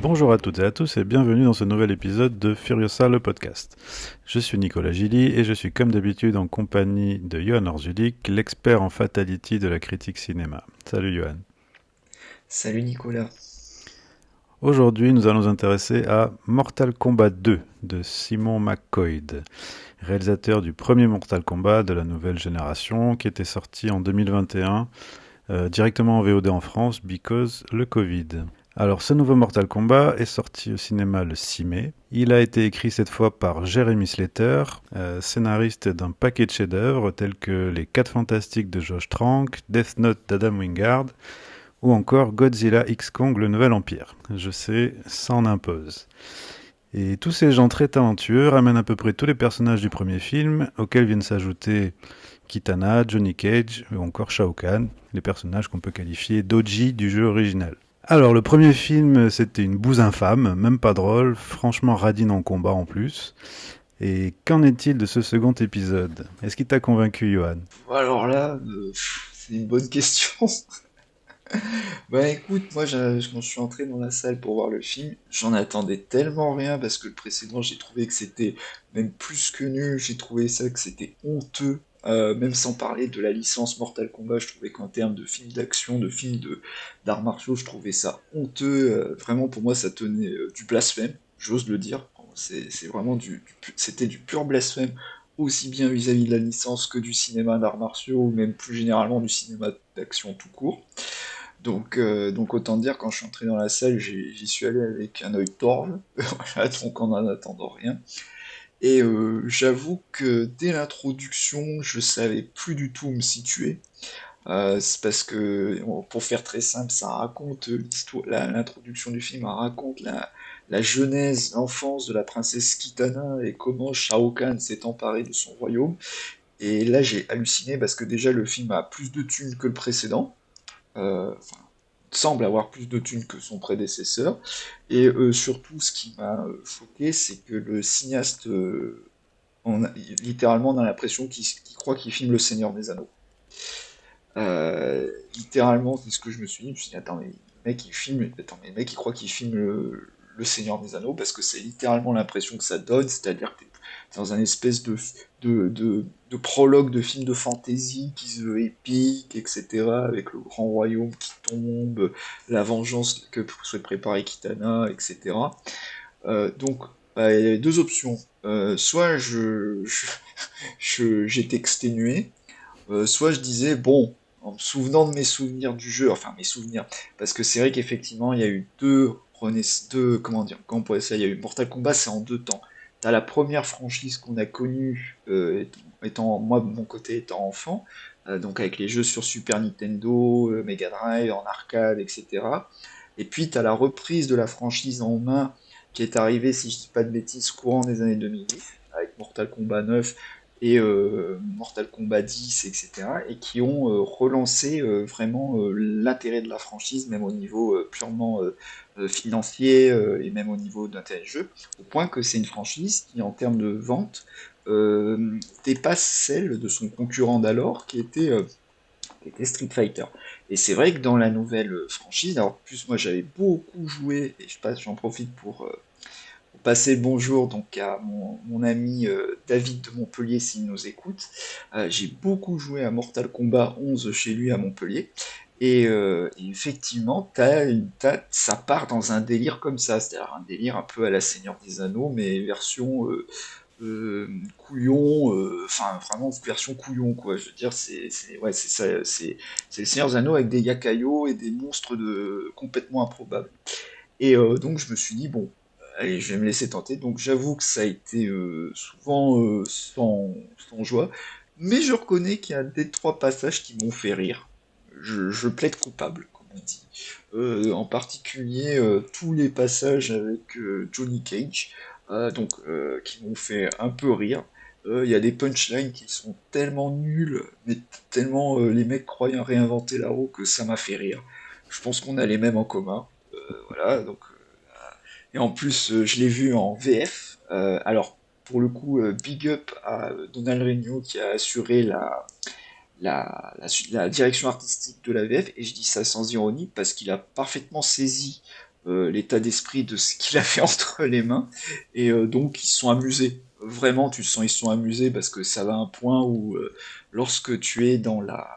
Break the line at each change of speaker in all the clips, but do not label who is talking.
Bonjour à toutes et à tous et bienvenue dans ce nouvel épisode de Furiosa le podcast. Je suis Nicolas Gilly et je suis comme d'habitude en compagnie de Johan Orzulik, l'expert en fatality de la critique cinéma. Salut Johan.
Salut Nicolas.
Aujourd'hui nous allons nous intéresser à Mortal Kombat 2 de Simon McCoy, réalisateur du premier Mortal Kombat de la nouvelle génération qui était sorti en 2021 directement en VOD en France because le Covid. Alors ce nouveau Mortal Kombat est sorti au cinéma le 6 mai. Il a été écrit cette fois par Jeremy Slater, scénariste d'un paquet de chefs-d'œuvre tels que Les 4 Fantastiques de Josh Trank, Death Note d'Adam Wingard ou encore Godzilla X Kong le Nouvel Empire. Je sais, ça en impose. Et tous ces gens très talentueux ramènent à peu près tous les personnages du premier film, auxquels viennent s'ajouter Kitana, Johnny Cage ou encore Shao Kahn, les personnages qu'on peut qualifier d'OG du jeu original. Alors le premier film c'était une bouse infâme, même pas drôle, franchement radine en combat en plus. Et qu'en est-il de ce second épisode? Est-ce qu'il t'a convaincu Johan?
Alors là, c'est une bonne question. Bah écoute, moi quand je suis entré dans la salle pour voir le film, j'en attendais tellement rien parce que le précédent, j'ai trouvé que c'était même plus que nul, j'ai trouvé ça que c'était honteux. Même sans parler de la licence Mortal Kombat, je trouvais qu'en termes de films d'action, de films d'arts martiaux, je trouvais ça honteux. Vraiment, pour moi, ça tenait du blasphème, j'ose le dire. C'est vraiment c'était du pur blasphème, aussi bien vis-à-vis de la licence que du cinéma d'arts martiaux, ou même plus généralement du cinéma d'action tout court. Donc autant dire, quand je suis entré dans la salle, j'y suis allé avec un œil torve, voilà, donc en attendant rien. Et j'avoue que dès l'introduction, je savais plus du tout où me situer. C'est parce que, bon, pour faire très simple, ça raconte l'histoire, l'introduction du film raconte la genèse, l'enfance de la princesse Kitana et comment Shao Kahn s'est emparé de son royaume. Et là, j'ai halluciné parce que déjà le film a plus de thunes que le précédent. Enfin, semble avoir plus de thunes que son prédécesseur. Et surtout, ce qui m'a choqué, c'est que le cinéaste, littéralement, on a l'impression qu'il croit qu'il filme Le Seigneur des Anneaux. Littéralement, c'est ce que je me suis dit. Je me suis dit, attends, mais le mec, il croit qu'il filme le Seigneur des Anneaux parce que c'est littéralement l'impression que ça donne, c'est-à-dire que t'es dans un espèce de prologue de film de fantasy qui se veut épique, etc., avec le grand royaume qui tombe, la vengeance que souhaite préparer Kitana, etc. Donc, bah, il y avait deux options. Soit j'étais exténué, soit je disais, bon, en me souvenant de mes souvenirs du jeu, enfin mes souvenirs, parce que c'est vrai qu'effectivement, il y a eu comment dire, comment on pourrait ça, il y a eu Mortal Kombat, c'est en deux temps. T'as la première franchise qu'on a connue, moi de mon côté étant enfant, donc avec les jeux sur Super Nintendo, Mega Drive, en arcade, etc. Et puis t'as la reprise de la franchise en main qui est arrivée, si je dis pas de bêtises, courant des années 2010, avec Mortal Kombat 9 et Mortal Kombat 10, etc., et qui ont relancé vraiment l'intérêt de la franchise, même au niveau purement financier et même au niveau d'intérêt de jeu, au point que c'est une franchise qui, en termes de vente, dépasse celle de son concurrent d'alors, qui était Street Fighter. Et c'est vrai que dans la nouvelle franchise, alors en plus moi j'avais beaucoup joué, et j'en profite pour passer le bonjour donc à mon ami David de Montpellier s'il nous écoute. J'ai beaucoup joué à Mortal Kombat 11 chez lui à Montpellier. Et effectivement, ça part dans un délire comme ça, c'est-à-dire un délire un peu à la Seigneur des Anneaux, mais version couillon, enfin vraiment version couillon quoi. Je veux dire, ouais, c'est ça, c'est le Seigneur des Anneaux avec des yakaïos et des monstres complètement improbables. Et donc je me suis dit, bon, allez, je vais me laisser tenter. Donc j'avoue que ça a été souvent sans joie, mais je reconnais qu'il y a des trois passages qui m'ont fait rire. Je plaide coupable, comme on dit. En particulier tous les passages avec Johnny Cage, qui m'ont fait un peu rire. Il y a des punchlines qui sont tellement nuls, mais tellement les mecs croyaient réinventer la roue que ça m'a fait rire. Je pense qu'on a les mêmes en commun. Voilà, donc et en plus, je l'ai vu en VF. Alors, pour le coup, big up à Donald Regnault qui a assuré la direction artistique de la VF. Et je dis ça sans ironie parce qu'il a parfaitement saisi l'état d'esprit de ce qu'il avait entre les mains, et donc ils se sont amusés. Vraiment, tu sens ils se sont amusés parce que ça va à un point où lorsque tu es dans la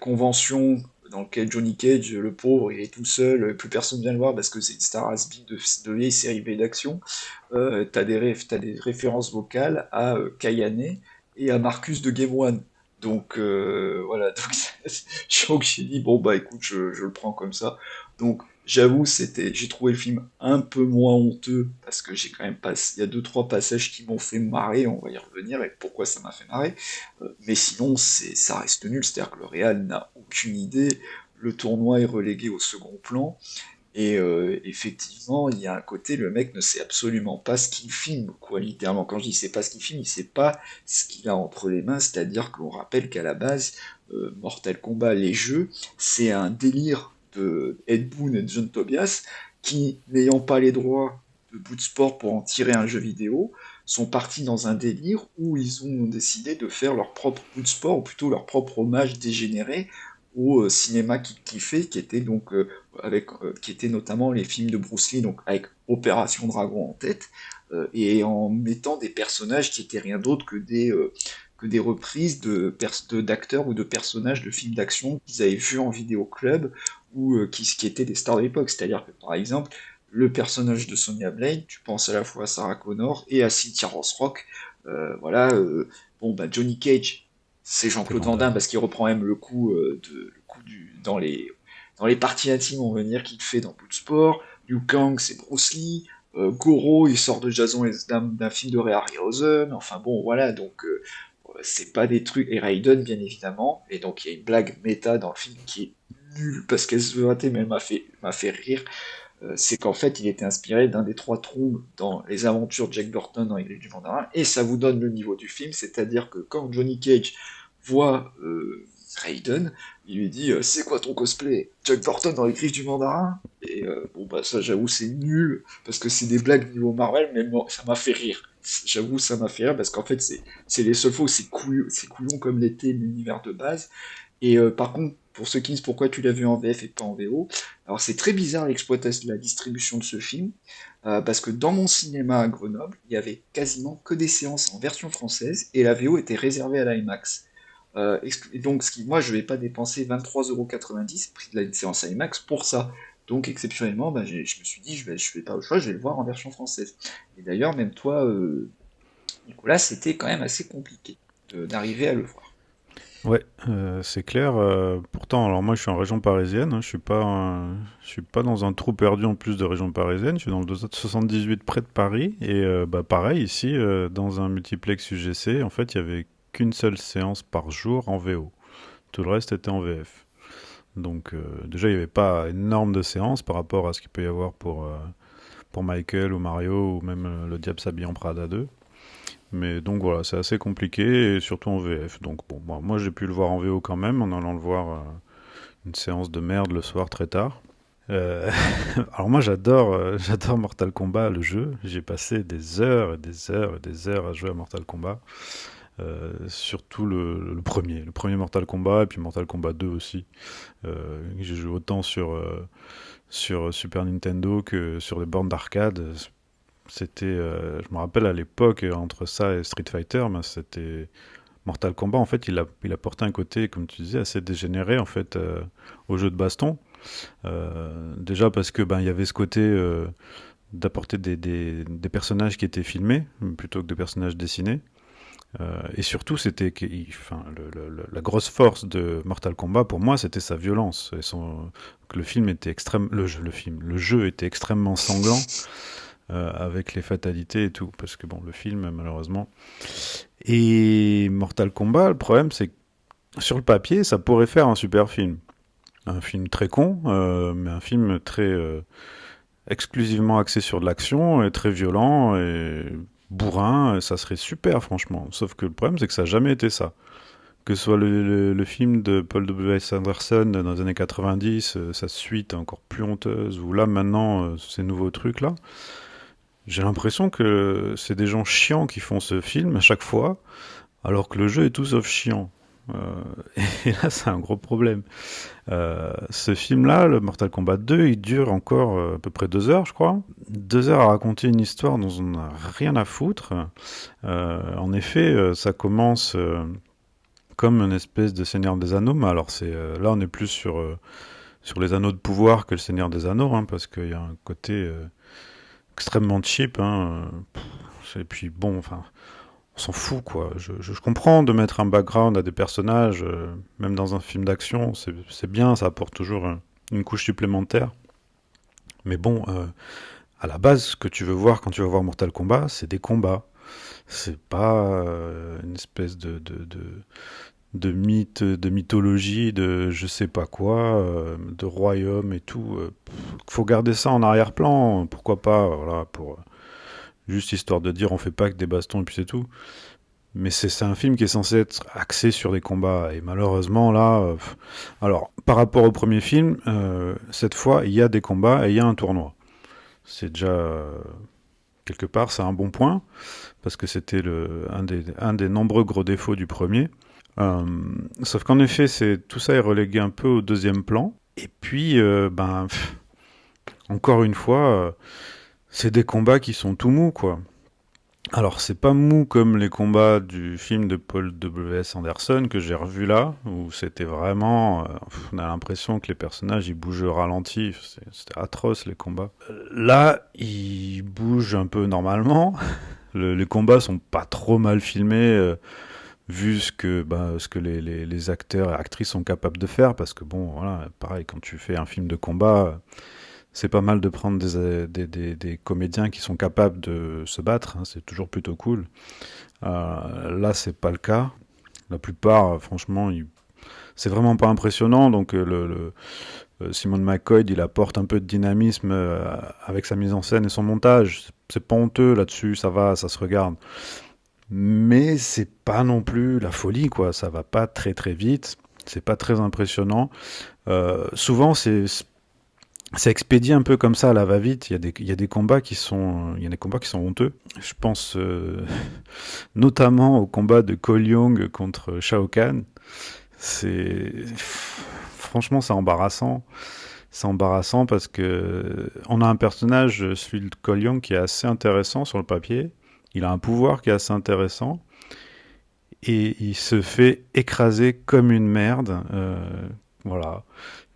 convention dans laquelle Johnny Cage, le pauvre, il est tout seul, plus personne vient le voir parce que c'est une star has-been de vieilles séries B d'action. T'as des références vocales à Kayane et à Marcus de Game One. Donc voilà, donc, j'ai dit bon bah écoute, je le prends comme ça. Donc j'avoue, j'ai trouvé le film un peu moins honteux parce que j'ai quand même pas, il y a deux trois passages qui m'ont fait marrer, on va y revenir et pourquoi ça m'a fait marrer. Mais sinon ça reste nul, c'est-à-dire que le Real n'a aucune idée, le tournoi est relégué au second plan. Et effectivement, il y a un côté, le mec ne sait absolument pas ce qu'il filme, quoi, littéralement. Quand je dis sait pas ce qu'il filme, il sait pas ce qu'il a entre les mains, c'est-à-dire qu'on rappelle qu'à la base, Mortal Kombat, les jeux, c'est un délire de Ed Boon et de John Tobias, qui, n'ayant pas les droits de Bootsport pour en tirer un jeu vidéo, sont partis dans un délire où ils ont décidé de faire leur propre Bootsport, ou plutôt leur propre hommage dégénéré au cinéma qu'ils kiffaient, qui était donc qui étaient notamment les films de Bruce Lee, donc avec Opération Dragon en tête, et en mettant des personnages qui étaient rien d'autre que des reprises d'acteurs ou de personnages de films d'action qu'ils avaient vus en vidéoclub ou qui étaient des stars de l'époque. C'est-à-dire que par exemple, le personnage de Sonya Blade, tu penses à la fois à Sarah Connor et à Cynthia Rothrock. Voilà, bon bah Johnny Cage, c'est
C'est
Jean-Claude
Van
Van Damme
Damme.
parce qu'il reprend même le coup dans les parties intimes, on va dire, qu'il fait dans Bloodsport. Liu Kang, c'est Bruce Lee. Goro, il sort de Jason et d'un film de Ray Harryhausen. Enfin bon, voilà, donc c'est pas des trucs. Et Raiden, bien évidemment. Et donc il y a une blague méta dans le film qui est nulle parce qu'elle se veut rater, mais elle m'a fait rire. C'est qu'en fait, il était inspiré d'un des trois trous dans les aventures de Jack Burton dans Les Griffes du Mandarin. Et ça vous donne le niveau du film, c'est-à-dire que quand Johnny Cage voit Raiden, il lui dit c'est quoi ton cosplay? Jack Burton dans Les Griffes du Mandarin? Et bon, bah ça, j'avoue, c'est nul, parce que c'est des blagues niveau Marvel, mais moi, ça m'a fait rire. J'avoue, ça m'a fait rire, parce qu'en fait, c'est les seules fois où c'est couillon comme l'était l'univers de base. Et par contre, pour ceux qui disent pourquoi tu l'as vu en VF et pas en VO, alors c'est très bizarre l'exploitation, la distribution de ce film, parce que dans mon cinéma à Grenoble, il y avait quasiment que des séances en version française et la VO était réservée à l'IMAX. Et donc, moi, je vais pas dépenser 23,90 € prix de la séance IMAX pour ça. Donc, exceptionnellement, bah, je me suis dit, je vais pas au choix, je vais le voir en version française. Et d'ailleurs, même toi, Nicolas, c'était quand même assez compliqué d'arriver à le voir.
Ouais, c'est clair. Pourtant, alors moi, je suis en région parisienne. Hein, je suis pas dans un trou perdu en plus de région parisienne. Je suis dans le 78 près de Paris. Et bah pareil ici, dans un multiplex UGC, en fait, il y avait qu'une seule séance par jour en VO. Tout le reste était en VF. Donc déjà, il n'y avait pas énorme de séances par rapport à ce qu'il peut y avoir pour Michael ou Mario ou même le Diable s'habille en Prada 2. Mais donc voilà, c'est assez compliqué et surtout en VF. Donc bon, moi j'ai pu le voir en VO quand même en allant le voir une séance de merde le soir très tard. Euh, alors moi j'adore Mortal Kombat le jeu. J'ai passé des heures et des heures et des heures à jouer à Mortal Kombat. Surtout le premier Mortal Kombat et puis Mortal Kombat 2 aussi. J'ai joué autant sur Super Nintendo que sur des bornes d'arcade. Je me rappelle à l'époque, entre ça et Street Fighter, ben, c'était Mortal Kombat. En fait, il apportait un côté, comme tu disais, assez dégénéré en fait au jeu de baston. Déjà parce que ben il y avait ce côté d'apporter des personnages qui étaient filmés plutôt que des personnages dessinés. Et surtout, enfin, la grosse force de Mortal Kombat pour moi, c'était sa violence. Que le film était extrême, le jeu était extrêmement sanglant avec les fatalités et tout, parce que bon, le film, malheureusement. Et Mortal Kombat, le problème, c'est que sur le papier, ça pourrait faire un super film. Un film très con, mais un film très exclusivement axé sur de l'action, et très violent, et bourrin, et ça serait super, franchement. Sauf que le problème, c'est que ça n'a jamais été ça. Que ce soit le film de Paul W.S. Anderson dans les années 90, sa suite encore plus honteuse, ou là maintenant, ces nouveaux trucs-là, j'ai l'impression que c'est des gens chiants qui font ce film à chaque fois, alors que le jeu est tout sauf chiant. Et là, c'est un gros problème. Ce film-là, le Mortal Kombat 2, il dure encore à peu près 2 heures, je crois. 2 heures à raconter une histoire dont on n'a rien à foutre. En effet, ça commence comme une espèce de Seigneur des Anneaux, mais alors là, on est plus sur les anneaux de pouvoir que le Seigneur des Anneaux, hein, parce qu'il y a un côté extrêmement cheap. Hein, et puis bon, enfin, on s'en fout, quoi. Je comprends de mettre un background à des personnages, même dans un film d'action, c'est bien, ça apporte toujours une couche supplémentaire. Mais bon, à la base, ce que tu veux voir quand tu vas voir Mortal Kombat, c'est des combats. C'est pas une espèce de mythe, de mythologie, de je sais pas quoi, de royaume et tout. Faut garder ça en arrière-plan, pourquoi pas, voilà, pour juste histoire de dire on fait pas que des bastons et puis c'est tout. Mais c'est un film qui est censé être axé sur des combats. Et malheureusement, là. Alors, par rapport au premier film, cette fois, il y a des combats et il y a un tournoi. C'est déjà. Quelque part, c'est un bon point. Parce que c'était un des nombreux gros défauts du premier. Euh, Sauf qu'en effet, tout ça est relégué un peu au deuxième plan. Et puis, encore une fois, c'est des combats qui sont tout mous, quoi. Alors, c'est pas mou comme les combats du film de Paul W.S. Anderson que j'ai revu là, où c'était vraiment. On a l'impression que les personnages ils bougent au ralenti, c'était atroce les combats. Là, ils bougent un peu normalement. Les combats sont pas trop mal filmés, vu ce que les acteurs et actrices sont capables de faire, parce que bon, voilà, pareil, quand tu fais un film de combat, c'est pas mal de prendre des comédiens qui sont capables de se battre, hein, c'est toujours plutôt cool. Là, c'est pas le cas. La plupart, franchement, c'est vraiment pas impressionnant. Donc, Simon McCoy, il apporte un peu de dynamisme avec sa mise en scène et son montage. C'est pas honteux là-dessus, ça va, ça se regarde. Mais c'est pas non plus la folie, quoi. Ça va pas très très vite. C'est pas très impressionnant. Souvent, c'est expédié un peu comme ça à la va-vite. Il y a des combats qui sont, il y a des combats qui sont honteux. Je pense notamment au combat de Cole Young contre Shao Kahn. C'est franchement c'est embarrassant. C'est embarrassant parce que on a un personnage, celui de Cole Young, qui est assez intéressant sur le papier. Il a un pouvoir qui est assez intéressant et il se fait écraser comme une merde. Voilà.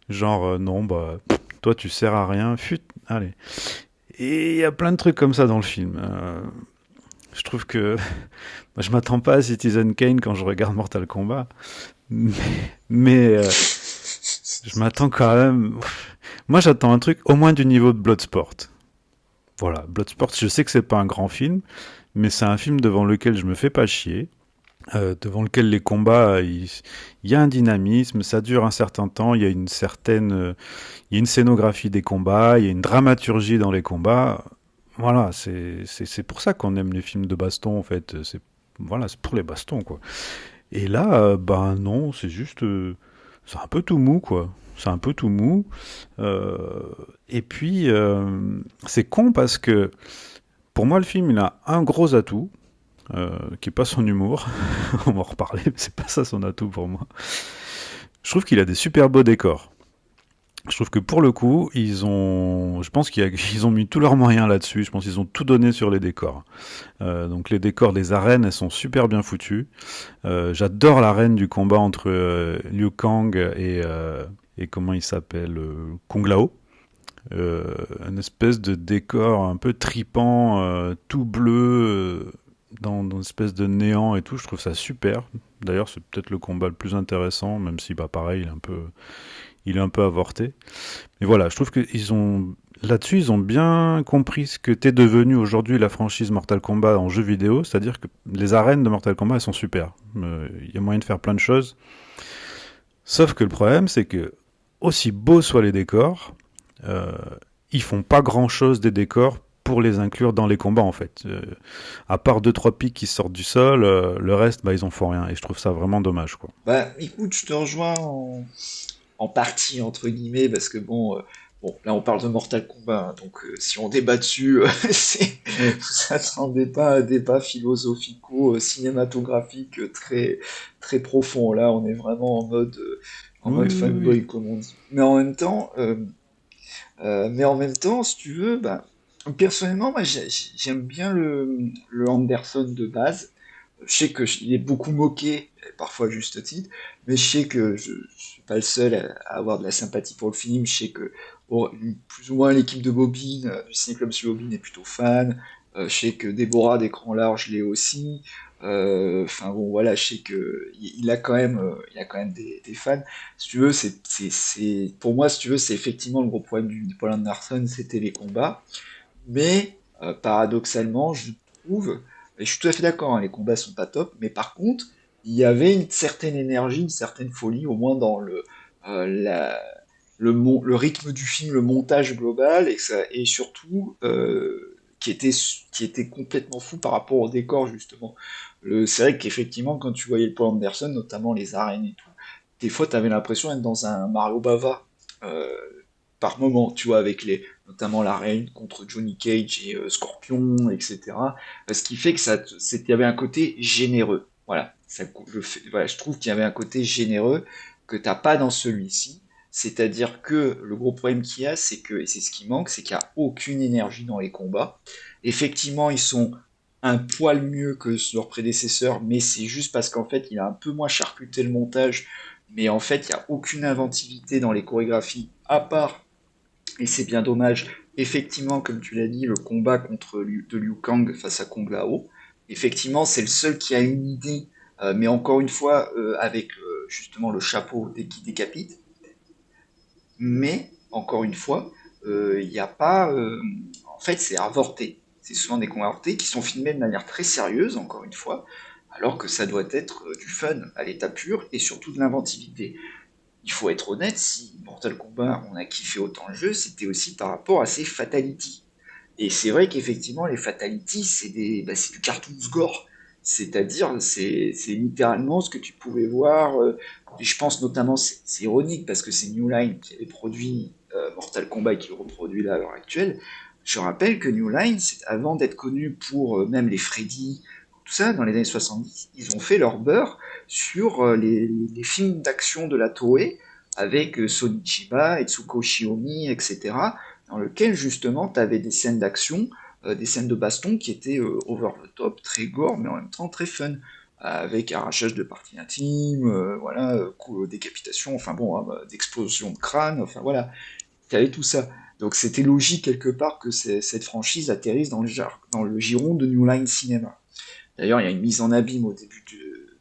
Genre non bah toi tu sers à rien. Fut. Allez. Et il y a plein de trucs comme ça dans le film. Je trouve que je m'attends pas à Citizen Kane quand je regarde Mortal Kombat, mais, mais je m'attends quand même. Moi, j'attends un truc au moins du niveau de Bloodsport. Voilà, Bloodsport, je sais que c'est pas un grand film, mais c'est un film devant lequel je me fais pas chier, devant lequel les combats, il y a un dynamisme, ça dure un certain temps, il y a une certaine, il y a une scénographie des combats, il y a une dramaturgie dans les combats. Voilà, c'est pour ça qu'on aime les films de baston en fait. C'est pour les bastons quoi. Et là, ben non, c'est juste, c'est un peu tout mou quoi. C'est un peu tout mou. Euh, et puis c'est con parce que pour moi le film il a un gros atout qui est pas son humour. On va en reparler, mais c'est pas ça son atout pour moi. Je trouve qu'il a des super beaux décors. Je trouve que pour le coup, je pense qu'ils ont mis tous leurs moyens là-dessus. Je pense qu'ils ont tout donné sur les décors. Donc les décors des arènes, elles sont super bien foutues. J'adore l'arène du combat entre Liu Kang et comment il s'appelle, Kung Lao. Une espèce de décor un peu tripant, tout bleu, dans une espèce de néant et tout. Je trouve ça super. D'ailleurs, c'est peut-être le combat le plus intéressant, même si, bah, pareil, il est un peu avorté. Mais voilà, je trouve que là-dessus, ils ont bien compris ce que t'es devenu aujourd'hui la franchise Mortal Kombat en jeu vidéo, c'est-à-dire que les arènes de Mortal Kombat, elles sont super. Il y a moyen de faire plein de choses. Sauf que le problème, c'est que, aussi beaux soient les décors, euh, ils font pas grand-chose des décors pour les inclure dans les combats, en fait. À part deux trois pics qui sortent du sol, le reste, bah, ils en font rien. Et je trouve ça vraiment dommage, quoi.
Bah, écoute, je te rejoins en partie, entre guillemets, parce que bon, Bon, là on parle de Mortal Kombat, hein, donc si on débat dessus, vous attendez pas à un débat philosophico-cinématographique très profond. Là, on est vraiment en
Oui,
mode
oui, oui.
fanboy, comme on dit. Mais en même temps, si tu veux, bah, personnellement, moi j'aime bien le Anderson de base. Je sais qu'il est beaucoup moqué, parfois à juste titre, mais je sais que je suis pas le seul à avoir de la sympathie pour le film. Je sais que plus ou moins l'équipe de Bobine, du Ciné-Club sur Bobine est plutôt fan. Je sais que Déborah d'Écran Large l'est aussi. Enfin bon, voilà, je sais que il a quand même des fans. Si tu veux, pour moi, si tu veux, c'est effectivement le gros problème du Paul Anderson, c'était les combats. Mais paradoxalement, je trouve, et je suis tout à fait d'accord, hein, les combats sont pas top, mais par contre, il y avait une certaine énergie, une certaine folie, au moins dans euh, la- le rythme du film, le montage global, et surtout qui était complètement fou par rapport au décor justement. C'est vrai qu'effectivement, quand tu voyais le Paul Anderson, notamment les arènes et tout, des fois, tu avais l'impression d'être dans un Mario Bava. euh, Par moment, tu vois, avec notamment la reine contre Johnny Cage et Scorpion, etc. Ce qui fait que il y avait un côté généreux. Voilà, voilà, je trouve qu'il y avait un côté généreux que t'as pas dans celui-ci. C'est-à-dire que le gros problème qu'il y a, c'est que, et c'est ce qui manque, c'est qu'il n'y a aucune énergie dans les combats. Effectivement, ils sont un poil mieux que leurs prédécesseurs, mais c'est juste parce qu'en fait, il a un peu moins charcuté le montage. Mais en fait, il n'y a aucune inventivité dans les chorégraphies, à part et c'est bien dommage. Effectivement, comme tu l'as dit, le combat de Liu Kang face à Kung Lao, effectivement, c'est le seul qui a une idée, mais encore une fois, avec justement le chapeau qui décapite. Mais, encore une fois, il n'y a pas. En fait, c'est avorté. C'est souvent des combats avortés qui sont filmés de manière très sérieuse, encore une fois, alors que ça doit être du fun à l'état pur et surtout de l'inventivité. Il faut être honnête, si Mortal Kombat, on a kiffé autant le jeu, c'était aussi par rapport à ses fatalities. Et c'est vrai qu'effectivement, les fatalities, c'est du cartoon gore. C'est-à-dire, c'est littéralement ce que tu pouvais voir. Et je pense notamment, c'est ironique parce que c'est New Line qui avait produit Mortal Kombat et qui le reproduit là à l'heure actuelle. Je rappelle que New Line, avant d'être connu pour même les Freddy, tout ça, dans les années 70, ils ont fait leur beurre sur les films d'action de la Toei avec Sonichiba, Etsuko Shiomi, etc., dans lequel justement tu avais des scènes d'action, des scènes de baston qui étaient over the top, très gore, mais en même temps très fun, avec arrachage de parties intimes, voilà, décapitation, enfin bon, hein, d'explosion de crâne, enfin voilà, tu avais tout ça. Donc c'était logique quelque part que cette franchise atterrisse dans le giron de New Line Cinema. D'ailleurs, il y a une mise en abîme au début du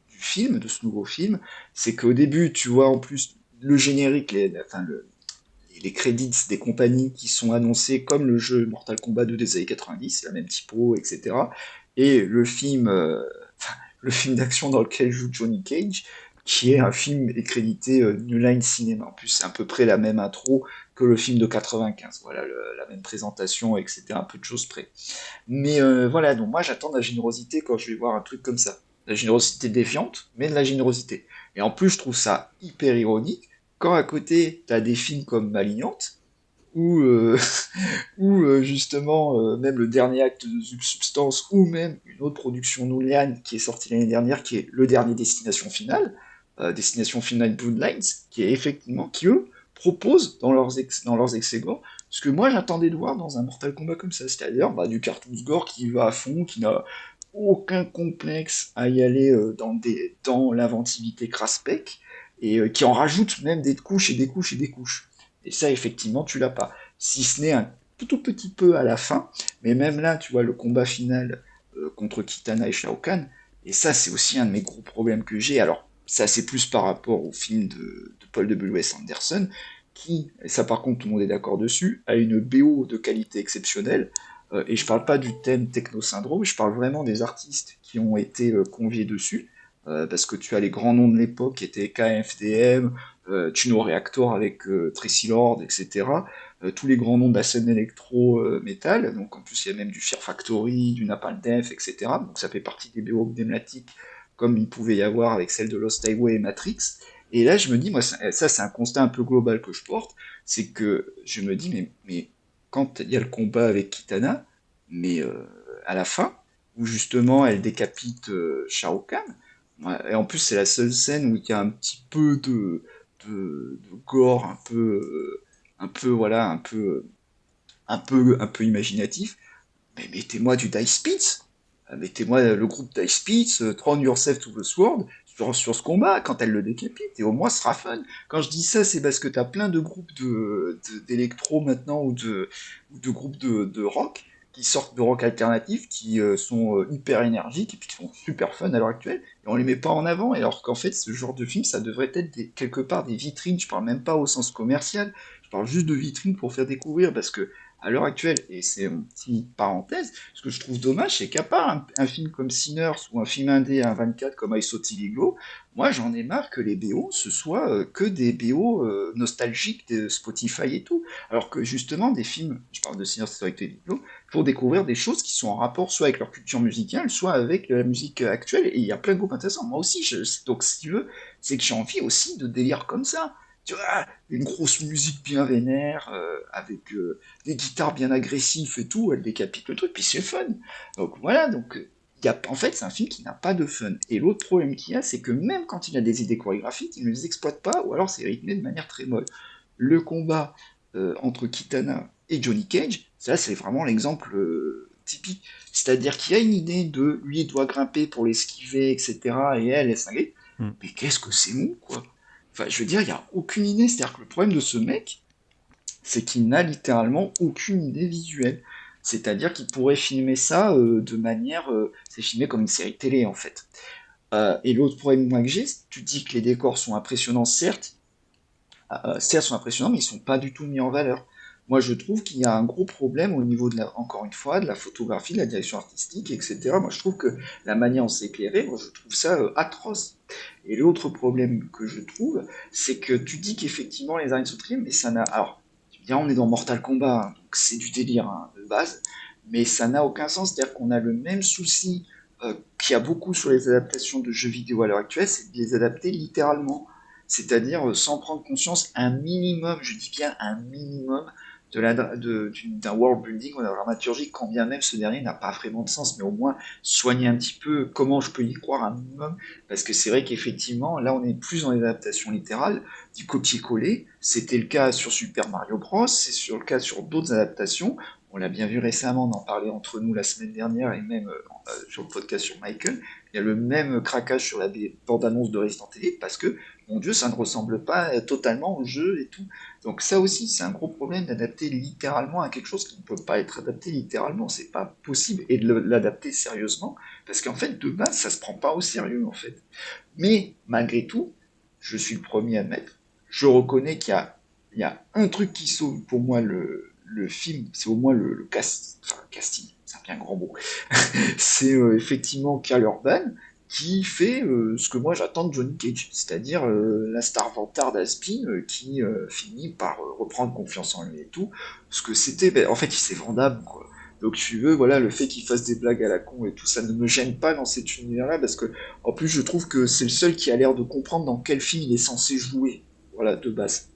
film, de ce nouveau film, c'est qu'au début, tu vois en plus le générique, les credits des compagnies qui sont annoncés comme le jeu Mortal Kombat 2 des années 90, c'est la même typo, etc. Et le film d'action dans lequel joue Johnny Cage, qui est un film crédité New Line Cinema. En plus, c'est à peu près la même intro que le film de 95. Voilà, la même présentation, etc. Un peu de choses près. Mais voilà, donc moi j'attends de la générosité quand je vais voir un truc comme ça. La générosité défiante, mais de la générosité. Et en plus, je trouve ça hyper ironique quand à côté, t'as des films comme Malignante, ou justement même le dernier acte de Substance, ou même une autre production Noulian qui est sortie l'année dernière, qui est le dernier Destination Finale Bloodlines, qui est effectivement, qui eux proposent dans leurs excès-gore ce que moi j'attendais de voir dans un Mortal Kombat comme ça, c'est-à-dire du cartoon gore qui va à fond, qui n'a aucun complexe à y aller dans l'inventivité craspec, et qui en rajoute même des couches et des couches et des couches. Et ça, effectivement, tu l'as pas. Si ce n'est un tout petit peu à la fin, mais même là, tu vois, le combat final contre Kitana et Shao Kahn, et ça, c'est aussi un de mes gros problèmes que j'ai. Alors, ça, c'est plus par rapport au film de Paul W.S. Anderson, qui, et ça par contre, tout le monde est d'accord dessus, a une BO de qualité exceptionnelle. Et je parle pas du thème Techno Syndrome, je parle vraiment des artistes qui ont été conviés dessus, parce que tu as les grands noms de l'époque qui étaient KFDM, Tuno Reactor avec Tracy Lord, etc. Tous les grands noms de la scène électro-metal, donc en plus il y a même du Fear Factory, du Napalm Death, etc. Donc ça fait partie des BO emblématiques, comme il pouvait y avoir avec celle de Lost Highway et Matrix. Et là, je me dis, moi, ça, c'est un constat un peu global que je porte, c'est que je me dis, mais quand il y a le combat avec Kitana, mais à la fin, où justement elle décapite Shao Kahn, ouais, et en plus c'est la seule scène où il y a un petit peu de gore, un peu, voilà, un peu imaginatif, mais mettez-moi du Dice Pits. Mettez-moi le groupe Dice Pits, Throw Yourself to the Sword, sur ce combat, quand elle le décapite, et au moins ce sera fun. Quand je dis ça, c'est parce que t'as plein de groupes d'électro maintenant, ou de groupes de rock, qui sortent de rock alternatif, qui sont hyper énergiques, et puis qui sont super fun à l'heure actuelle, et on les met pas en avant, alors qu'en fait, ce genre de film, ça devrait être quelque part des vitrines, je parle même pas au sens commercial, je parle juste de vitrines pour faire découvrir, parce que à l'heure actuelle, et c'est une petite parenthèse, ce que je trouve dommage, c'est qu'à part un film comme Sinners ou un film indé à 24 comme I Saw Tilly Glow, moi j'en ai marre que les BO ce soit que des BO nostalgiques de Spotify et tout. Alors que justement, des films, je parle de Sinners avec Tilly Glow, pour découvrir des choses qui sont en rapport soit avec leur culture musicale, soit avec la musique actuelle. Et il y a plein de groupes intéressants. Moi aussi, donc si tu veux, c'est que j'ai envie aussi de délire comme ça. Tu vois, une grosse musique bien vénère, avec des guitares bien agressives et tout, elle décapite le truc, puis c'est fun. Donc voilà, donc en fait, c'est un film qui n'a pas de fun. Et l'autre problème qu'il y a, c'est que même quand il a des idées chorégraphiques, il ne les exploite pas, ou alors c'est rythmé de manière très molle. Le combat entre Kitana et Johnny Cage, ça c'est vraiment l'exemple typique. C'est-à-dire qu'il y a une idée de lui il doit grimper pour l'esquiver, etc. Et elle est cinglée.
Hmm.
Mais qu'est-ce que c'est mou, quoi. Enfin, je veux dire, il n'y a aucune idée. C'est-à-dire que le problème de ce mec, c'est qu'il n'a littéralement aucune idée visuelle. C'est-à-dire qu'il pourrait filmer ça de manière... c'est filmé comme une série télé, en fait. Et l'autre problème moi que j'ai, tu dis que les décors sont impressionnants, certes sont impressionnants, mais ils sont pas du tout mis en valeur. Moi, je trouve qu'il y a un gros problème au niveau encore une fois, de la photographie, de la direction artistique, etc. Moi, je trouve que la manière dont c'est éclairé, moi, je trouve ça atroce. Et l'autre problème que je trouve, c'est que tu dis qu'effectivement les araignées sont triées, mais ça n'a. Alors, tu me diras, on est dans Mortal Kombat, hein, donc c'est du délire hein, de base, mais ça n'a aucun sens. C'est-à-dire qu'on a le même souci qu'il y a beaucoup sur les adaptations de jeux vidéo à l'heure actuelle, c'est de les adapter littéralement, c'est-à-dire sans prendre conscience un minimum, je dis bien un minimum, d'un world building ou d'un dramaturgie, quand bien même ce dernier n'a pas vraiment de sens, mais au moins soigner un petit peu comment je peux y croire un minimum, parce que c'est vrai qu'effectivement, là on est plus dans les adaptations littérales, du copier-coller, c'était le cas sur Super Mario Bros, c'est sur le cas sur d'autres adaptations, on l'a bien vu récemment, on en parlait entre nous la semaine dernière, et même sur le podcast sur Michael, il y a le même craquage sur la bande-annonce de Resident Evil, parce que mon Dieu, ça ne ressemble pas totalement au jeu et tout. Donc ça aussi, c'est un gros problème d'adapter littéralement à quelque chose qui ne peut pas être adapté littéralement. C'est pas possible et de l'adapter sérieusement, parce qu'en fait, de base, ça se prend pas au sérieux en fait. Mais malgré tout, je suis le premier à admettre. Je reconnais il y a un truc qui sauve pour moi le film, c'est au moins le casting, c'est un bien grand mot. C'est effectivement Karl Urban qui fait ce que moi j'attends de Johnny Cage, c'est-à-dire la star vantard d'Aspin qui finit par reprendre confiance en lui et tout. Ce que c'était, ben, en fait, il s'est vendable, quoi. Donc tu veux, voilà, le fait qu'il fasse des blagues à la con et tout, ça ne me gêne pas dans cet univers-là, parce que en plus je trouve que c'est le seul qui a l'air de comprendre dans quel film il est censé jouer, voilà, de base.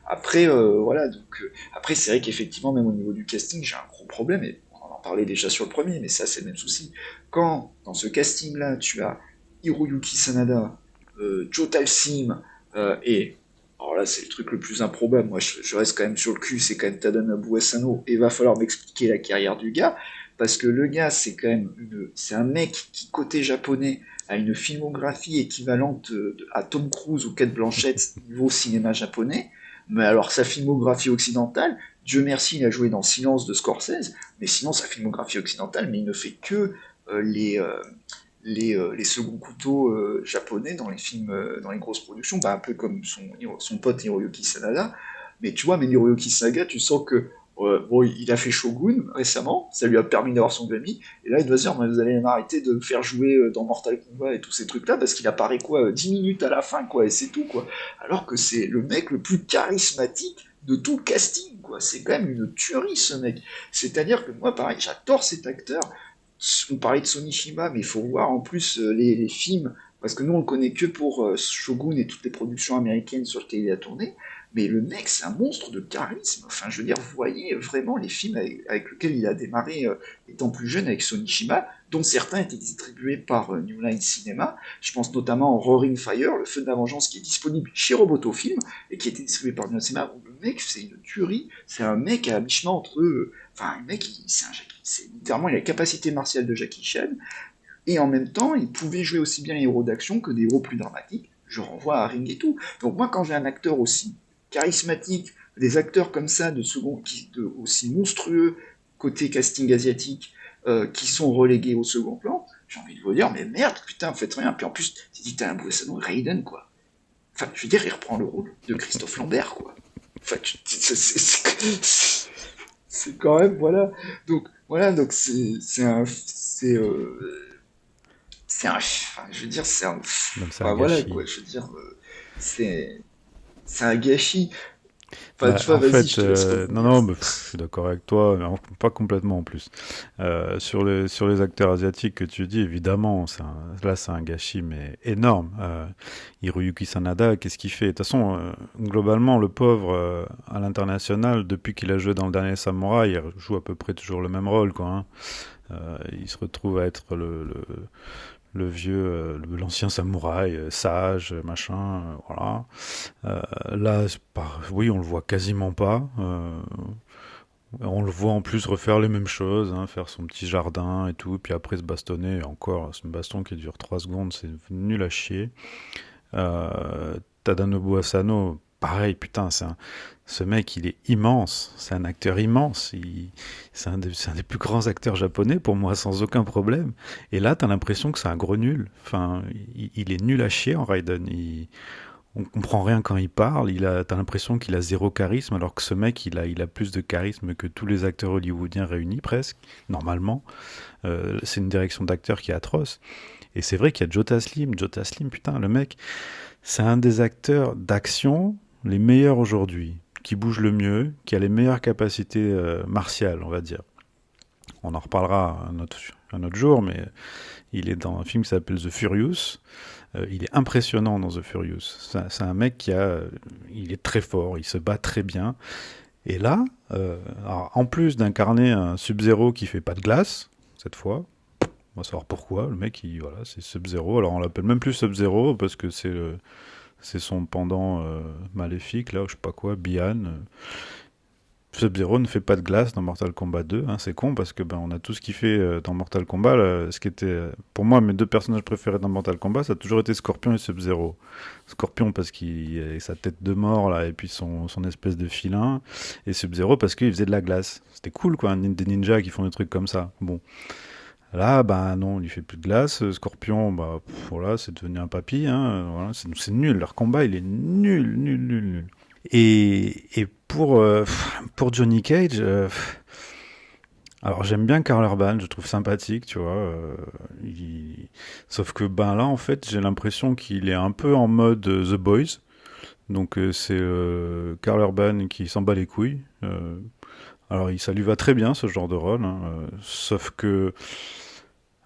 Après, voilà, donc après c'est vrai qu'effectivement, même au niveau du casting, j'ai un gros problème, et on en parlait déjà sur le premier, mais ça c'est le même souci. Quand dans ce casting-là, tu as Hiroyuki Sanada, Joe Talsim, et alors là c'est le truc le plus improbable, moi je reste quand même sur le cul, c'est quand même Tadanobu Asano, et il va falloir m'expliquer la carrière du gars, parce que le gars c'est quand même c'est un mec qui côté japonais a une filmographie équivalente à Tom Cruise ou Kate Blanchett niveau cinéma japonais, mais alors sa filmographie occidentale, Dieu merci il a joué dans Silence de Scorsese, mais sinon sa filmographie occidentale, mais il ne fait que euh, les, euh, les seconds couteaux japonais dans les films, dans les grosses productions, bah, un peu comme son pote Hiroyuki Sanada. Mais tu vois, mais Hiroyuki Saga, tu sens que bon, il a fait Shogun récemment, ça lui a permis d'avoir son Grammy, et là il doit se dire, vous allez m'arrêter de me faire jouer dans Mortal Kombat et tous ces trucs-là, parce qu'il apparaît quoi, 10 minutes à la fin, quoi, et c'est tout, quoi. Alors que c'est le mec le plus charismatique de tout le casting, quoi. C'est quand même une tuerie, ce mec. C'est-à-dire que moi, pareil, j'adore cet acteur, on parlait de Sonishima, mais il faut voir en plus les films. Parce que nous, on le connaît que pour Shogun et toutes les productions américaines sur lesquelles il a tourné. Mais le mec, c'est un monstre de charisme. Enfin, je veux dire, vous voyez vraiment les films avec lesquels il a démarré étant plus jeune avec Sonishima, dont certains étaient distribués par New Line Cinema. Je pense notamment à Roaring Fire, Le Feu de la Vengeance, qui est disponible chez Roboto Film et qui a été distribué par New Line Cinema. Le mec, c'est une tuerie. C'est un mec à mi-chemin entre eux. Enfin, un mec, c'est littéralement, il a la capacité martiale de Jackie Chan. Et en même temps, il pouvait jouer aussi bien les héros d'action que des héros plus dramatiques. Je renvoie à Ring et tout. Donc moi, quand j'ai un acteur aussi charismatique, des acteurs comme ça, aussi monstrueux côté casting asiatique, qui sont relégués au second plan, j'ai envie de vous dire, mais merde, putain, faites rien. Puis en plus, si t'as un Boissano Raiden, quoi. Enfin, je veux dire, il reprend le rôle de Christophe Lambert, quoi. Enfin, c'est quand même, voilà, donc enfin, je veux dire,
Donc c'est un
enfin, voilà,
gâchis.
quoi, je veux dire, c'est, c'est un gâchis. Enfin,
Bah,
tu vois,
en
vas-y,
fait,
je te laisse
non,
rebondir.
non, mais, je suis d'accord avec toi, mais pas complètement en plus. Sur les acteurs asiatiques que tu dis, évidemment, là c'est un gâchis, mais énorme. Hiroyuki Sanada, qu'est-ce qu'il fait? De toute façon, globalement, le pauvre, à l'international, depuis qu'il a joué dans le dernier Samouraï, il joue à peu près toujours le même rôle, quoi, hein. Il se retrouve à être le vieux, l'ancien samouraï, sage, machin, voilà. Là, oui, on le voit quasiment pas. On le voit en plus refaire les mêmes choses, hein, faire son petit jardin et tout, puis après se bastonner. Et encore, c'est une baston qui dure 3 secondes, c'est nul à chier. Tadanobu Asano, pareil, putain, ce mec, il est immense. C'est un acteur immense. C'est un des plus grands acteurs japonais pour moi, sans aucun problème. Et là, t'as l'impression que c'est un gros nul. Enfin, il est nul à chier en Raiden. On comprend rien quand il parle. T'as l'impression qu'il a zéro charisme, alors que ce mec, il a plus de charisme que tous les acteurs hollywoodiens réunis presque, normalement. C'est une direction d'acteur qui est atroce. Et c'est vrai qu'il y a Jota Slim. Jota Slim, putain, le mec, c'est un des acteurs d'action les meilleurs aujourd'hui, qui bouge le mieux, qui a les meilleures capacités martiales, on va dire. On en reparlera un autre jour, mais il est dans un film qui s'appelle The Furious. Il est impressionnant dans The Furious. C'est un mec il est très fort, il se bat très bien. Et là, alors, en plus d'incarner un Sub-Zero qui fait pas de glace, cette fois, on va savoir pourquoi. Le mec, voilà, c'est Sub-Zero. Alors on l'appelle même plus Sub-Zero parce que c'est son pendant maléfique, là, ou je sais pas quoi, Bihan. Sub-Zero ne fait pas de glace dans Mortal Kombat 2, hein, c'est con parce que on a tout ce qu'il fait dans Mortal Kombat. Là, ce qui était, pour moi, mes deux personnages préférés dans Mortal Kombat, ça a toujours été Scorpion et Sub-Zero. Scorpion parce qu'il a sa tête de mort là et puis son espèce de filin, et Sub-Zero parce qu'il faisait de la glace. C'était cool quoi, des ninjas qui font des trucs comme ça. Bon, là, non, il fait plus de glace. Scorpion, voilà, c'est devenu un papy. Hein, voilà, c'est nul. Leur combat, il est nul, nul, nul, nul. Et pour Johnny Cage, alors j'aime bien Karl Urban, je trouve sympathique, tu vois. Sauf que là, en fait, j'ai l'impression qu'il est un peu en mode The Boys. Donc c'est Karl Urban qui s'en bat les couilles. Alors ça lui va très bien ce genre de rôle, hein, sauf que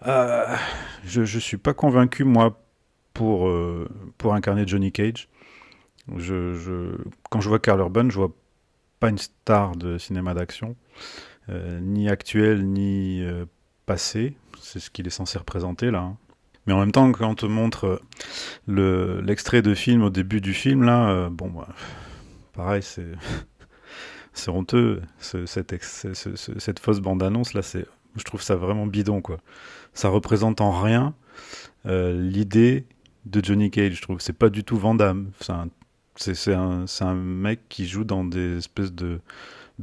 euh, je suis pas convaincu moi pour incarner Johnny Cage. Quand je vois Karl Urban, je vois pas une star de cinéma d'action, ni actuelle ni passée. C'est ce qu'il est censé représenter là, hein. Mais en même temps, quand on te montre l'extrait de film au début du film, là, pareil, c'est honteux. Cette fausse bande-annonce, là, je trouve ça vraiment bidon, quoi. Ça représente en rien l'idée de Johnny Cage, je trouve. C'est pas du tout Van Damme. C'est un mec qui joue dans des espèces de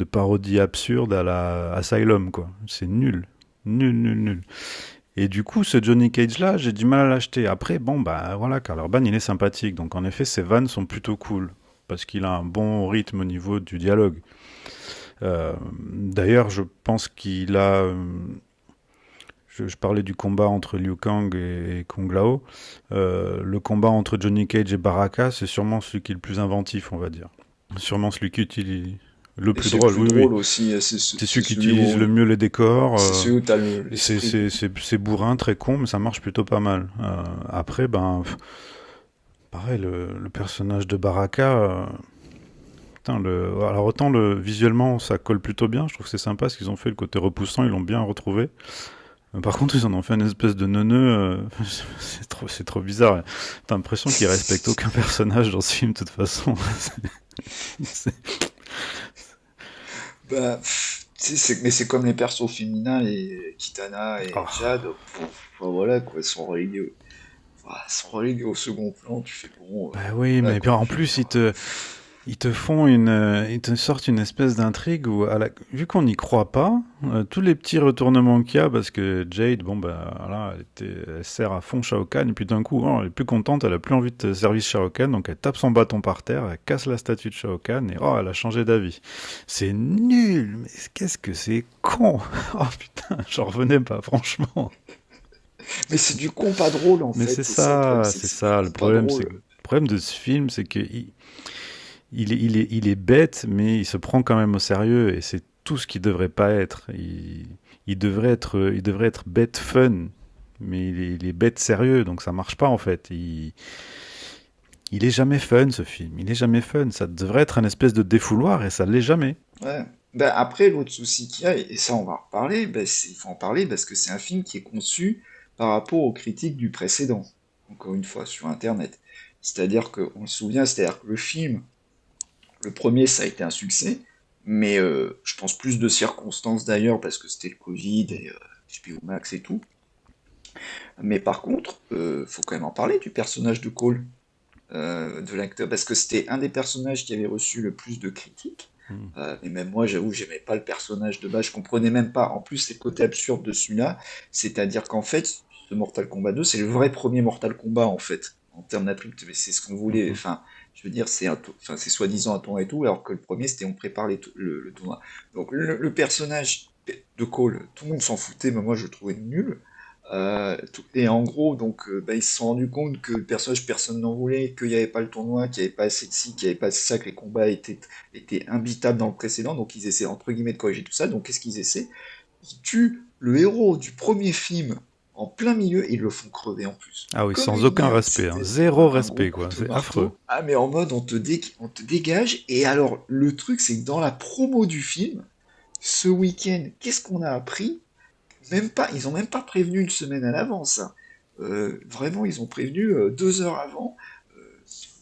parodies absurdes à la Asylum, quoi. C'est nul. Nul, nul, nul. Et du coup, ce Johnny Cage-là, j'ai du mal à l'acheter. Après, voilà, Karl Urban, il est sympathique. Donc, en effet, ses vannes sont plutôt cool. Parce qu'il a un bon rythme au niveau du dialogue. D'ailleurs, je pense qu'il a... je parlais du combat entre Liu Kang et Kung Lao. Le combat entre Johnny Cage et Baraka, c'est sûrement celui qui est le plus inventif, on va dire. Sûrement celui qui utilise... Le
Et
plus
c'est le
drôle,
plus
oui, oui.
drôle aussi,
C'est
c'est
celui qui
celui
utilise le
où,
mieux les décors.
c'est celui où t'as
Et
l'esprit.
c'est bourrin, très con, mais ça marche plutôt pas mal. Après, ben, pareil, le personnage de Baraka, putain, alors autant visuellement ça colle plutôt bien, je trouve que c'est sympa ce qu'ils ont fait, le côté repoussant, ils l'ont bien retrouvé. Par contre, ils en ont fait une espèce de neuneu, c'est trop bizarre. T'as l'impression qu'ils respectent aucun personnage dans ce film, de toute façon. C'est-
Bah, tu sais, mais c'est comme les persos féminins, les Kitana et
Oh.
Jade, enfin, voilà quoi, ils sont relégués au second plan, tu fais bon,
Bah oui,
voilà
mais puis
quoi,
en
je veux
plus,
dire.
ils te font ils te sortent une espèce d'intrigue où, vu qu'on n'y croit pas, tous les petits retournements qu'il y a, parce que Jade, bon bah voilà, elle sert à fond Shao Kahn, et puis d'un coup, oh, elle est plus contente, elle a plus envie de servir Shao Kahn, donc elle tape son bâton par terre, elle casse la statue de Shao Kahn, et oh, elle a changé d'avis. C'est nul, mais qu'est-ce que c'est con. Oh putain, j'en revenais pas, franchement.
Mais c'est du con pas drôle en
Mais
fait, c'est ça le problème, c'est que
c'est
c'est du
ça.
con pas
Le
drôle.
problème de ce film, c'est que il est bête, mais il se prend quand même au sérieux, et c'est tout ce qu'il devrait pas être. Il devrait être bête fun, mais il est bête sérieux, donc ça marche pas en fait. Il est jamais fun ce film. Il est jamais fun. Ça devrait être un espèce de défouloir, et ça l'est jamais.
Ouais. Ben, après, l'autre souci qu'il y a, et ça on va en reparler, ben, il faut en parler parce que c'est un film qui est conçu par rapport aux critiques du précédent, encore une fois, sur Internet. C'est-à-dire qu'on se souvient, c'est-à-dire que le film, le premier, ça a été un succès, mais je pense plus de circonstances d'ailleurs, parce que c'était le Covid et HBO Max et tout. Mais par contre, faut quand même en parler du personnage de Cole, de l'acteur, parce que c'était un des personnages qui avait reçu le plus de critiques.
Hmm.
Et même moi, j'avoue, j'aimais pas le personnage de base, je comprenais même pas. En plus, c'est le côté absurde de celui-là, c'est-à-dire qu'en fait, ce Mortal Kombat 2, c'est le vrai premier Mortal Kombat en fait, en termes d'intrigue. Mais c'est ce qu'on voulait.
Mhm.
Enfin, je veux dire, enfin, c'est soi-disant un tournoi et tout, alors que le premier, c'était on prépare le tournoi. Donc le personnage de Cole, tout le monde s'en foutait, mais moi, je le trouvais nul. Et en gros, donc, bah, ils se sont rendus compte que le personnage, personne n'en voulait, qu'il n'y avait pas le tournoi, qu'il n'y avait pas assez de ci, qu'il n'y avait pas assez de ça, que les combats étaient imbitables dans le précédent, donc ils essaient entre guillemets de corriger tout ça. Donc qu'est-ce qu'ils essaient? Ils tuent le héros du premier film en plein milieu et ils le font crever en plus.
Ah oui,
Comme
sans
une
aucun
merde,
respect, hein.
c'était
Zéro
un gros
respect, quoi.
couteau de
C'est affreux.
marteau. Ah mais en mode on te dégage. Et alors le truc c'est que dans la promo du film, ce week-end, qu'est-ce qu'on a appris? Même pas, ils ont même pas prévenu une semaine à l'avance, hein. Vraiment, ils ont prévenu 2 heures avant.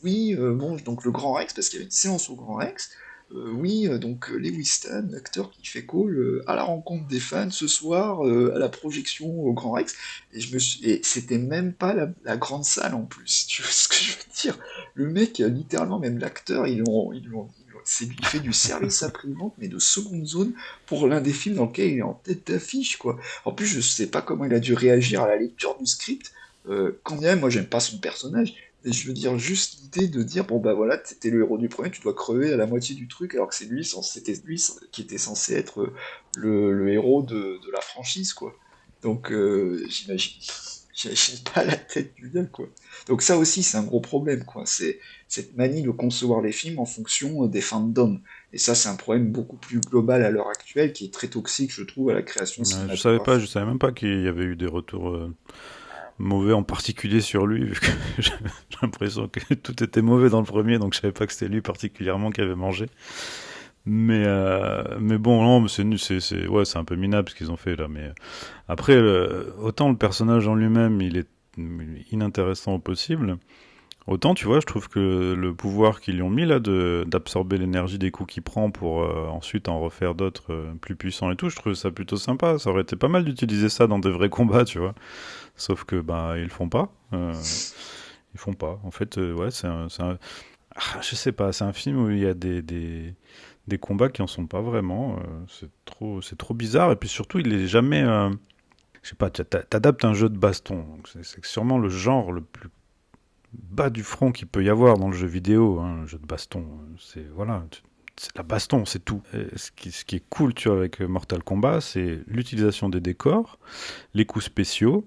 Oui, bon, donc le Grand Rex, parce qu'il y avait une séance au Grand Rex. Oui, donc Lewis Stan, l'acteur qui fait Cole, à la rencontre des fans ce soir, à la projection au Grand Rex. Et c'était même pas la grande salle en plus. Tu vois ce que je veux dire? Le mec, littéralement, même l'acteur, il fait du service après-vente, mais de seconde zone pour l'un des films dans lequel il est en tête d'affiche, quoi. En plus, je sais pas comment il a dû réagir à la lecture du script. Quand bien même, moi, j'aime pas son personnage. Et je veux dire, juste l'idée de dire, bon bah voilà, t'es le héros du premier, tu dois crever à la moitié du truc, alors que c'était lui qui était censé être le héros de la franchise, quoi. Donc j'imagine pas la tête du gars, quoi. Donc ça aussi, c'est un gros problème, quoi. C'est cette manie de concevoir les films en fonction des fandoms. Et ça, c'est un problème beaucoup plus global à l'heure actuelle, qui est très toxique, je trouve, à la création
Je
cinématographique.
savais même pas qu'il y avait eu des retours mauvais, en particulier sur lui, vu que j'ai l'impression que tout était mauvais dans le premier, donc je savais pas que c'était lui particulièrement qui avait mangé. Mais bon, non, mais c'est nul, ouais, c'est un peu minable ce qu'ils ont fait là. Mais après, autant le personnage en lui-même, il est inintéressant au possible, autant, tu vois, je trouve que le pouvoir qu'ils lui ont mis là, d'absorber l'énergie des coups qu'il prend pour ensuite en refaire d'autres plus puissants et tout, je trouve ça plutôt sympa. Ça aurait été pas mal d'utiliser ça dans des vrais combats, tu vois. Sauf que, bah, ils le font pas. Ils font pas. En fait, ouais, je sais pas, c'est un film où il y a des combats qui en sont pas vraiment. C'est trop bizarre. Et puis surtout, il est jamais. Je sais pas, t'adaptes un jeu de baston. Donc c'est sûrement le genre le plus bas du front qu'il peut y avoir dans le jeu vidéo, hein, un jeu de baston. C'est voilà, c'est la baston, c'est tout. Et ce qui est cool, tu vois, avec Mortal Kombat, c'est l'utilisation des décors, les coups spéciaux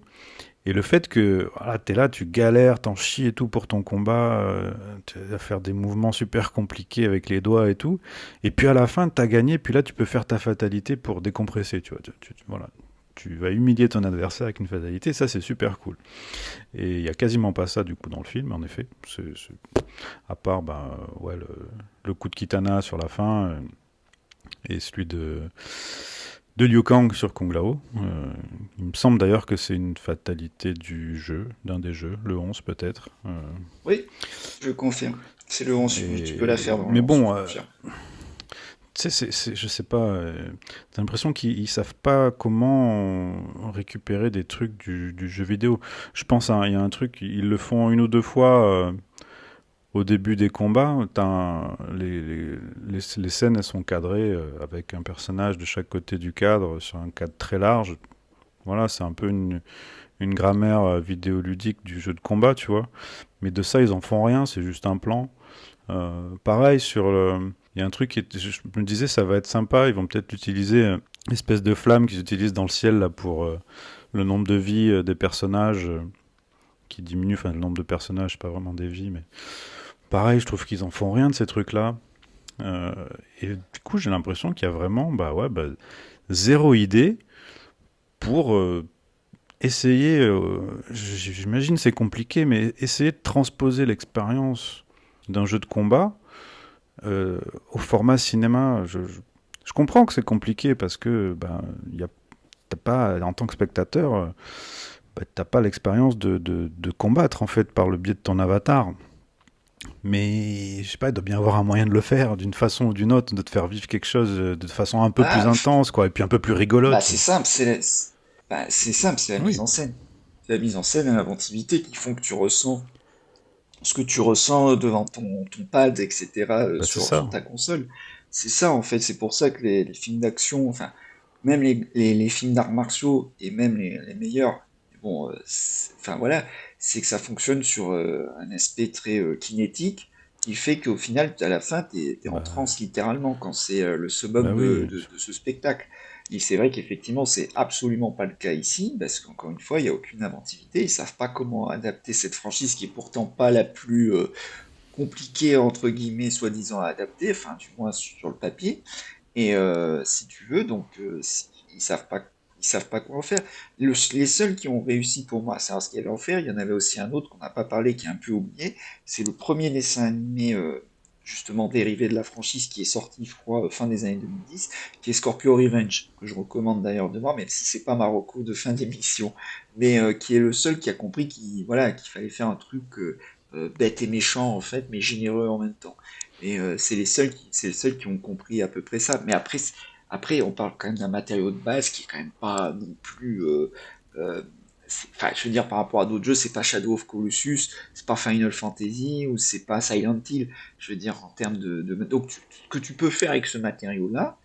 Et le fait que voilà, t'es là, tu galères, t'en chies et tout pour ton combat, tu vas faire des mouvements super compliqués avec les doigts et tout, et puis à la fin, t'as gagné, puis là, tu peux faire ta fatalité pour décompresser, tu vois. Voilà. Tu vas humilier ton adversaire avec une fatalité, ça c'est super cool. Et il y a quasiment pas ça du coup dans le film, en effet. À part ouais, le coup de Kitana sur la fin et celui de Liu Kang sur Kung Lao. Il me semble d'ailleurs que c'est une fatalité du jeu, d'un des jeux, le 11 peut-être.
Oui, je confirme. C'est le 11, oui, tu peux la faire dans le
Mais
11,
bon,
je confirme.
tu sais, je sais pas, t'as l'impression qu'ils ils savent pas comment récupérer des trucs du jeu vidéo. Je pense, il y a un truc, ils le font une ou deux fois au début des combats. Les scènes, elles sont cadrées avec un personnage de chaque côté du cadre, sur un cadre très large. Voilà, c'est un peu une grammaire vidéoludique du jeu de combat, tu vois. Mais de ça, ils en font rien, c'est juste un plan. Pareil, il y a un truc je me disais, ça va être sympa, ils vont peut-être utiliser l'espèce de flamme qu'ils utilisent dans le ciel là, pour le nombre de vies des personnages qui diminue, enfin le nombre de personnages, pas vraiment des vies, mais pareil, je trouve qu'ils en font rien de ces trucs-là. Euh, et du coup, j'ai l'impression qu'il y a vraiment zéro idée pour essayer, j'imagine c'est compliqué, mais essayer de transposer l'expérience d'un jeu de combat au format cinéma. Je comprends que c'est compliqué parce que t'as pas, en tant que spectateur, t'as pas l'expérience de combattre en fait par le biais de ton avatar. Mais je sais pas, il doit bien avoir un moyen de le faire d'une façon ou d'une autre, de te faire vivre quelque chose de façon un peu plus
Ah,
intense, quoi, et puis un peu plus
bah
rigolote.
c'est simple, c'est simple, c'est la mise
Oui,
en scène. C'est la mise en scène et l'inventivité qui font que tu ressens ce que tu ressens devant ton pad, etc.,
c'est
sur
ça.
ta console. C'est ça, en fait. C'est pour ça que les films d'action, enfin, même les films d'arts martiaux, et même les meilleurs, bon, enfin voilà, c'est que ça fonctionne sur un aspect très kinétique, qui fait qu'au final, à la fin, t'es en
Bah,
transe littéralement, quand c'est le
bah
summum
oui.
de ce spectacle. Et c'est vrai qu'effectivement, c'est absolument pas le cas ici, parce qu'encore une fois, il n'y a aucune inventivité. Ils savent pas comment adapter cette franchise qui est pourtant pas la plus compliquée, entre guillemets, soi-disant à adapter, enfin, du moins sur le papier. Et si tu veux, donc, ils savent pas. Ils savent pas quoi en faire. Les seuls qui ont réussi pour moi à savoir ce qu'il y avait à en faire, il y en avait aussi un autre qu'on n'a pas parlé, qui est un peu oublié. C'est le premier dessin animé justement dérivé de la franchise qui est sorti, je crois, fin des années 2010, qui est Scorpio Revenge, que je recommande d'ailleurs de voir, même si c'est pas Marocco de fin d'émission, mais qui est le seul qui a compris voilà, qu'il fallait faire un truc bête et méchant en fait, mais généreux en même temps. Et c'est les seuls qui ont compris à peu près ça. Mais après, on parle quand même d'un matériau de base qui est quand même pas non plus. Euh, Enfin, je veux dire, par rapport à d'autres jeux, c'est pas Shadow of Colossus, c'est pas Final Fantasy ou c'est pas Silent Hill. Je veux dire, en termes donc, ce que tu peux faire avec ce matériau-là,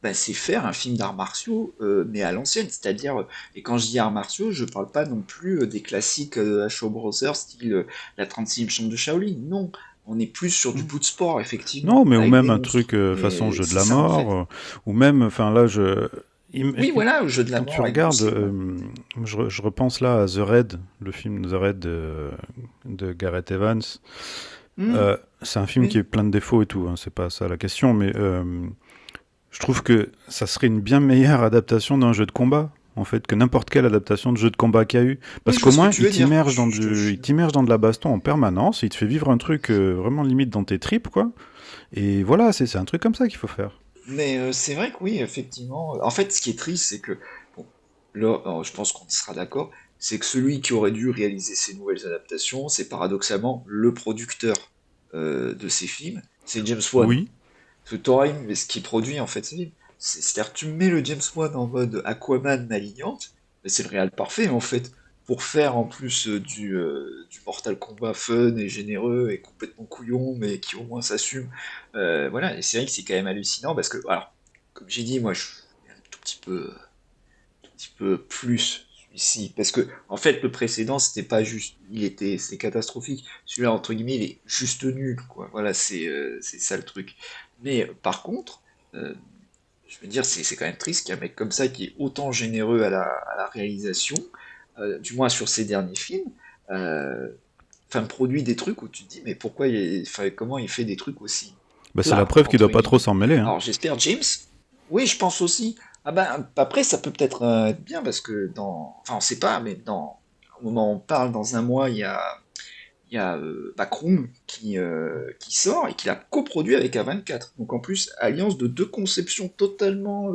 bah, c'est faire un film d'arts martiaux, mais à l'ancienne. C'est-à-dire, et quand je dis arts martiaux, je parle pas non plus des classiques Shaw Brothers, style la 36e chambre de Shaolin. Non, on est plus sur du bout de sport,
Non,
effectivement,
mais ou
avec
même
des
un truc
monstres.
façon
Mais
jeu de
c'est
la
ça, en
mort,
fait.
ou même, enfin là,
Oui, voilà, au jeu de la
quand tu
mort avec
regardes,
Bruce Lee, ouais.
je repense là à The Raid, le film The Raid de Gareth Evans.
Hmm,
C'est un film qui
oui.
est plein de défauts et tout, hein, c'est pas ça la question, mais je trouve que ça serait une bien meilleure adaptation d'un jeu de combat, en fait, que n'importe quelle adaptation de jeu de combat qu'il y a eu.
Oui,
Parce
je vois
qu'au
ce que
moins,
tu veux dire. Je
il
suis d'accord.
t'immerge dans de la baston en permanence, il te fait vivre un truc vraiment limite dans tes tripes, quoi. Et voilà, c'est un truc comme ça qu'il faut faire.
Mais c'est vrai que oui, effectivement. En fait, ce qui est triste, c'est que, bon, là, je pense qu'on sera d'accord, c'est que celui qui aurait dû réaliser ces nouvelles adaptations, c'est paradoxalement le producteur de ces films, c'est James Wan.
Oui,
Parce que t'auras mais ce qui produit en fait ces films, c'est-à-dire que tu mets le James Wan en mode Aquaman malignante, mais c'est le réal parfait en fait, pour faire en plus du Mortal Kombat fun et généreux et complètement couillon, mais qui au moins s'assume. Voilà, et c'est vrai que c'est quand même hallucinant parce que, alors, comme j'ai dit, moi je suis un tout petit peu plus celui-ci, parce que en fait le précédent c'était pas juste, c'est catastrophique. Celui-là entre guillemets il est juste nul, quoi. Voilà, c'est ça le truc. Mais par contre, euh, je veux dire, c'est quand même triste qu'un mec comme ça qui est autant généreux à la réalisation, du moins sur ses derniers films, euh, enfin, produit des trucs où tu te dis, mais pourquoi, enfin, comment il fait des trucs aussi
Bah, c'est la
plats,
preuve qu'il
entre
doit pas trop
guillemets.
s'en mêler, hein.
Alors j'espère James, oui, je pense aussi. Ah ben, après, ça peut peut-être être bien parce que enfin, on sait pas, mais au moment où on parle, dans un mois, il y a Backroom qui sort et qui l'a coproduit avec A24. Donc en plus, alliance de deux conceptions totalement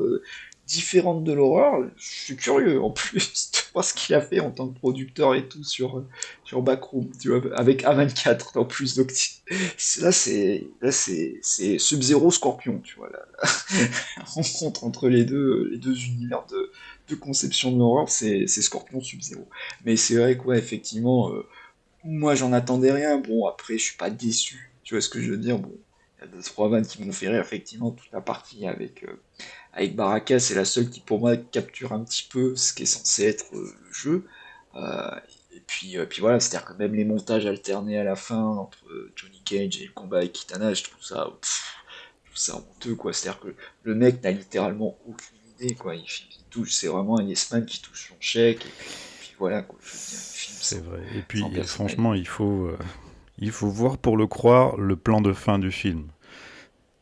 différentes de l'horreur. Je suis curieux en plus de voir ce qu'il a fait en tant que producteur et tout sur Backroom, tu vois, avec A24 en plus. Donc là c'est Sub-Zero Scorpion, tu vois, la rencontre entre les deux univers de conception de l'horreur, c'est Scorpion Sub-Zero. Mais c'est vrai que ouais, effectivement. Moi, j'en attendais rien. Bon, après, je suis pas déçu. Tu vois ce que je veux dire? Bon, il y a deux, trois vannes qui m'ont fait rire. Effectivement, toute la partie avec Baraka, c'est la seule qui, pour moi, capture un petit peu ce qui est censé être le jeu. Euh, et puis voilà, c'est-à-dire que même les montages alternés à la fin entre Johnny Cage et le combat avec Kitana, je trouve ça honteux, quoi. C'est-à-dire que le mec n'a littéralement aucune idée, quoi. Il touche, c'est vraiment un yes man qui touche son chèque, et puis voilà, quoi. Je veux dire, il filme
C'est vrai. Et
sans
puis, franchement,
personnalité.
il faut voir pour le croire le plan de fin du film.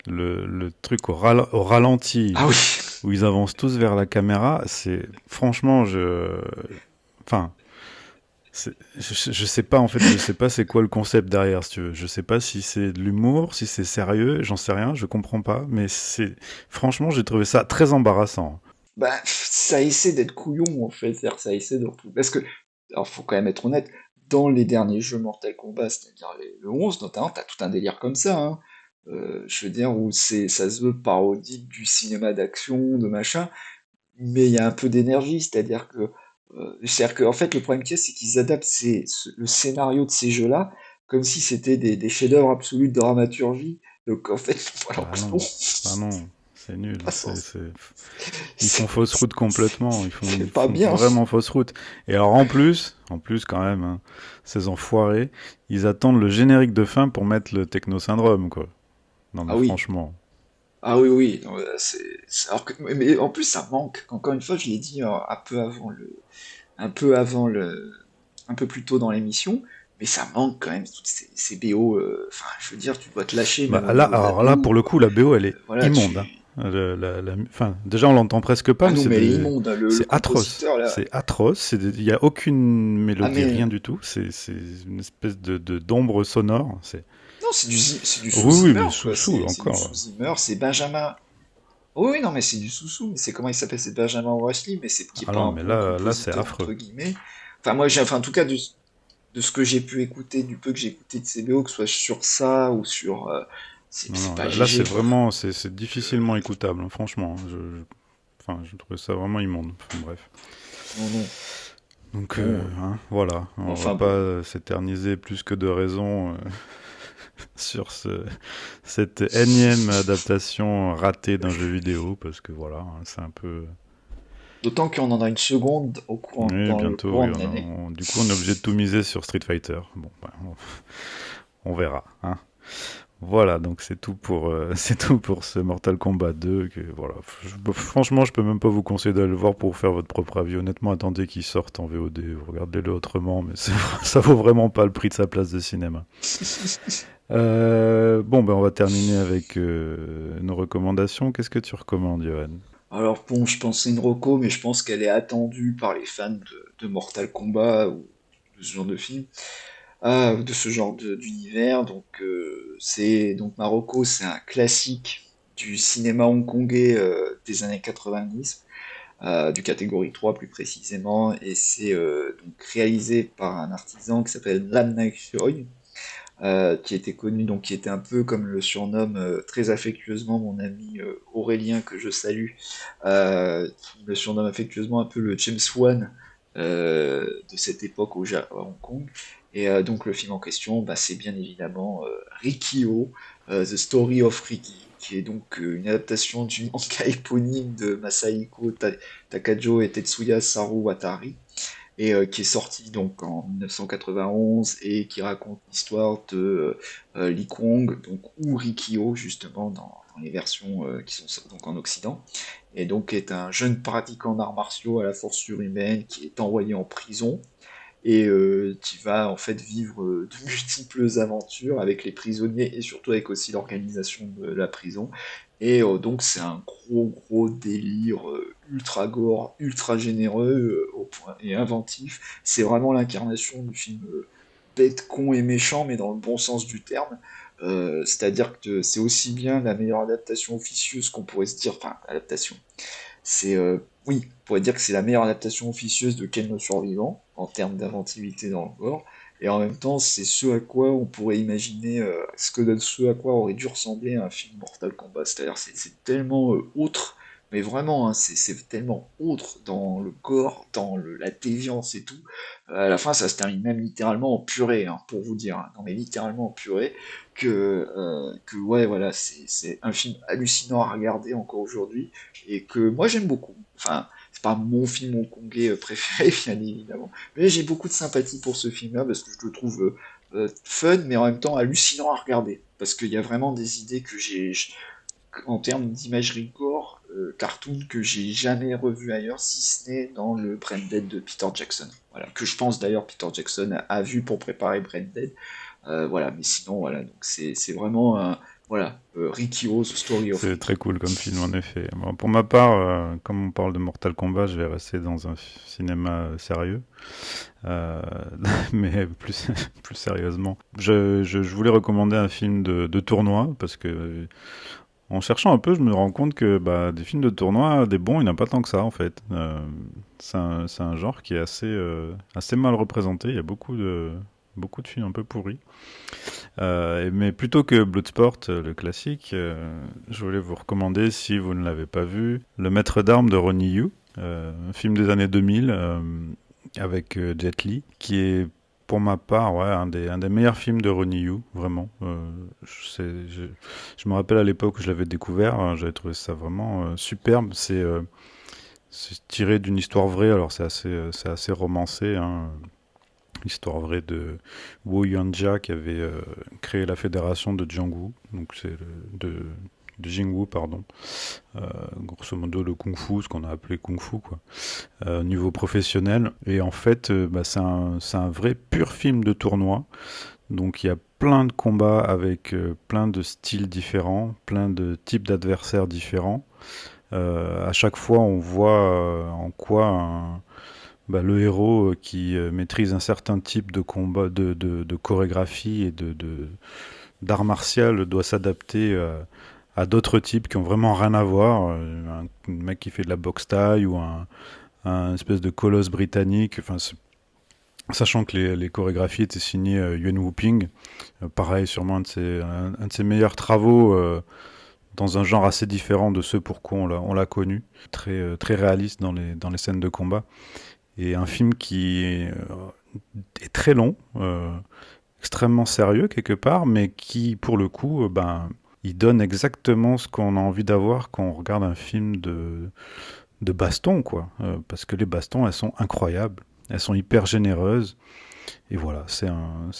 Le truc au ralenti,
Ah oui,
où ils avancent tous vers la caméra, c'est franchement, enfin, je sais pas en fait, je sais pas c'est quoi le concept derrière, si tu veux. Je sais pas si c'est de l'humour, si c'est sérieux, j'en sais rien, je comprends pas. Mais franchement, j'ai trouvé ça très embarrassant.
bah, ça essaie d'être couillon en fait, c'est-à-dire que ça essaie de parce que, alors faut quand même être honnête, dans les derniers jeux Mortal Kombat, c'est-à-dire le 11 notamment, t'as tout un délire comme ça, hein. Je veux dire où ça se veut parodique du cinéma d'action, de machin, mais il y a un peu d'énergie, c'est-à-dire que en fait le problème qu'il y a, c'est qu'ils adaptent le scénario de ces jeux-là comme si c'était des chefs-d'œuvre absolus de dramaturgie. Donc en fait, alors
Bah
que non,
non, bah non, c'est nul.
pas sens.
Ils font
C'est
fausse route
c'est-
complètement.
c'est
Ils
pas
font
bien.
vraiment fausse route. Et alors en plus quand même, hein, ces enfoirés, ils attendent le générique de fin pour mettre le techno syndrome, quoi. Non mais
Ah oui,
franchement.
ah oui, oui. Non, alors mais en plus ça manque. Encore une fois, je l'ai dit un peu avant un peu plus tôt dans l'émission, mais ça manque quand même toutes ces BO. Enfin, je veux dire, tu dois te lâcher
Bah
même au
là,
niveau de la
alors là, pour
BO.
le coup, la BO, elle est
Voilà,
immonde, hein. Enfin, déjà, on l'entend presque pas,
Ah
mais
non, mais elle est immonde, hein, le
c'est atroce.
compositeur là.
C'est atroce. Il y a aucune
Ah
mélodie,
mais
rien du tout. C'est une espèce d'ombre sonore.
non, c'est du
Oui, oui,
sous-Zimmer
mais
quoi.
sous
C'est du
encore.
sous-Zimmer. C'est Benjamin. Oh oui, non, mais c'est du sous-sous. Mais c'est comment il s'appelle? C'est Benjamin Wesley, mais c'est qui est
Ah
pas
non,
un
mais
bon
là, c'est
compositeur
affreux.
entre guillemets. Enfin moi, enfin en tout cas de ce que j'ai pu écouter, du peu que j'ai écouté de CBO, que ce soit sur ça ou sur,
Non,
c'est
non,
pas
là, c'est
GG quoi.
vraiment, c'est
Donc,
difficilement écoutable, hein, franchement. Enfin, je trouvais ça vraiment immonde. Enfin, bref.
non, non.
Donc,
Bon,
hein, voilà. On va
enfin bon.
pas s'éterniser plus que de raison sur cette énième adaptation ratée d'un jeu vidéo, parce que voilà, hein, c'est un peu.
D'autant qu'on en a une seconde
Oui,
dans le
bientôt,
courant
oui,
de l'année.
du coup, on est obligé de tout miser sur Street Fighter. Bon, bah, on verra, hein. Voilà, donc c'est tout pour c'est tout pour ce Mortal Kombat 2. Voilà, franchement, je peux même pas vous conseiller d'aller le voir pour faire votre propre avis. Honnêtement, attendez qu'il sorte en VOD, regardez-le autrement, mais ça vaut vraiment pas le prix de sa place de cinéma. Bon, ben on va terminer avec nos recommandations. Qu'est-ce que tu recommandes, Johan?
Alors bon, je pense que c'est une reco, mais je pense qu'elle est attendue par les fans de Mortal Kombat ou de ce genre de film, de ce genre d'univers. Donc donc Marocco, c'est un classique du cinéma hongkongais des années 90, du catégorie 3 plus précisément, et c'est donc réalisé par un artisan qui s'appelle Lam Nak Choi, qui était connu, donc qui était un peu comme le surnomme très affectueusement mon ami Aurélien, que je salue, qui le surnomme affectueusement un peu le James Wan de cette époque à Hong Kong. Et donc le film en question, bah, c'est bien évidemment Rikio, The Story of Riki, qui est donc une adaptation du manga éponyme de Masahiko Takajo et Tetsuya Saru Watari, et qui est sorti donc en 1991 et qui raconte l'histoire de Lee Kwang, donc ou Rikyo justement dans les versions qui sont donc en Occident, et donc est un jeune pratiquant d'arts martiaux à la force surhumaine qui est envoyé en prison et qui va en fait vivre de multiples aventures avec les prisonniers et surtout avec aussi l'organisation de la prison. Et donc c'est un gros délire ultra gore, ultra généreux au point, et inventif. C'est vraiment l'incarnation du film bête, con et méchant, mais dans le bon sens du terme. C'est-à-dire que c'est aussi bien la meilleure adaptation officieuse qu'on pourrait se dire, enfin adaptation, c'est oui, on pourrait dire que c'est la meilleure adaptation officieuse de Ken le Survivant en termes d'inventivité dans le gore, et en même temps, c'est ce à quoi on pourrait imaginer, ce à quoi aurait dû ressembler un film Mortal Kombat. C'est-à-dire, c'est tellement autre, mais vraiment, hein, c'est tellement autre dans le gore, dans la déviance et tout. À la fin, ça se termine même littéralement en purée, hein, pour vous dire, hein. Non mais littéralement en purée, que ouais, voilà, c'est un film hallucinant à regarder encore aujourd'hui et que moi j'aime beaucoup. Enfin, c'est pas mon film hongkongais préféré, bien évidemment, mais j'ai beaucoup de sympathie pour ce film-là parce que je le trouve fun, mais en même temps hallucinant à regarder. Parce qu'il y a vraiment des idées que en termes d'imagerie gore, cartoon, que j'ai jamais revu ailleurs, si ce n'est dans le Brain Dead de Peter Jackson. Voilà, que je pense d'ailleurs Peter Jackson a vu pour préparer Brain Dead. Voilà, mais sinon, voilà, donc c'est vraiment un, voilà, Rikio's Story of
C'est très
Ricky.
cool comme film, en effet. Bon, pour ma part, comme on parle de Mortal Kombat, je vais rester dans un cinéma sérieux. Euh, mais plus sérieusement, je voulais recommander un film de tournoi, parce que en cherchant un peu, je me rends compte que bah, des films de tournoi, des bons, il n'y en a pas tant que ça, en fait. C'est un genre qui est assez mal représenté. Il y a beaucoup de films un peu pourris. Mais plutôt que Bloodsport, le classique, je voulais vous recommander, si vous ne l'avez pas vu, Le Maître d'armes de Ronnie Yu, un film des années 2000 avec Jet Li, qui est pour ma part ouais, un des meilleurs films de Ronnie Yu, vraiment. Je me rappelle à l'époque où je l'avais découvert, j'avais trouvé ça vraiment superbe. C'est tiré d'une histoire vraie, alors c'est assez romancé, hein. Histoire vraie de Wu Yuanjia qui avait créé la fédération de Jiangwu, donc de Jingwu, pardon. Grosso modo le kung fu, ce qu'on a appelé kung fu, quoi, au niveau professionnel. Et en fait, bah, c'est un vrai pur film de tournoi. Donc il y a plein de combats avec plein de styles différents, plein de types d'adversaires différents. À chaque fois, on voit en quoi bah, le héros qui maîtrise un certain type de combat, de chorégraphie et d'art martial doit s'adapter à d'autres types qui ont vraiment rien à voir. Un mec qui fait de la boxe thaï ou un espèce de colosse britannique. Enfin, sachant que les chorégraphies étaient signées Yuan Wuping. Pareil, sûrement un de ses meilleurs travaux dans un genre assez différent de ceux pour quoi on l'a connu. Très réaliste dans les scènes de combat. Et un film qui est très long, extrêmement sérieux quelque part, mais qui, pour le coup, ben, il donne exactement ce qu'on a envie d'avoir quand on regarde un film de baston, quoi. Parce que les bastons, elles sont incroyables, elles sont hyper généreuses. Et voilà, c'est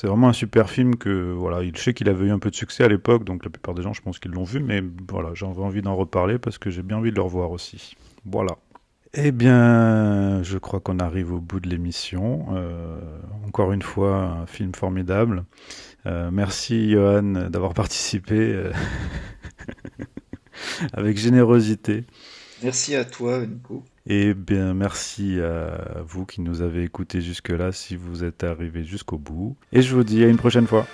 vraiment un super film que, voilà, je sais qu'il avait eu un peu de succès à l'époque, donc la plupart des gens, je pense qu'ils l'ont vu, mais voilà, j'avais envie d'en reparler parce que j'ai bien envie de le revoir aussi. Voilà. Eh bien, je crois qu'on arrive au bout de l'émission. Encore une fois, un film formidable. Merci Johan d'avoir participé avec générosité.
Merci à toi, Nico.
Et bien, merci à vous qui nous avez écoutés jusque-là, si vous êtes arrivés jusqu'au bout. Et je vous dis à une prochaine fois.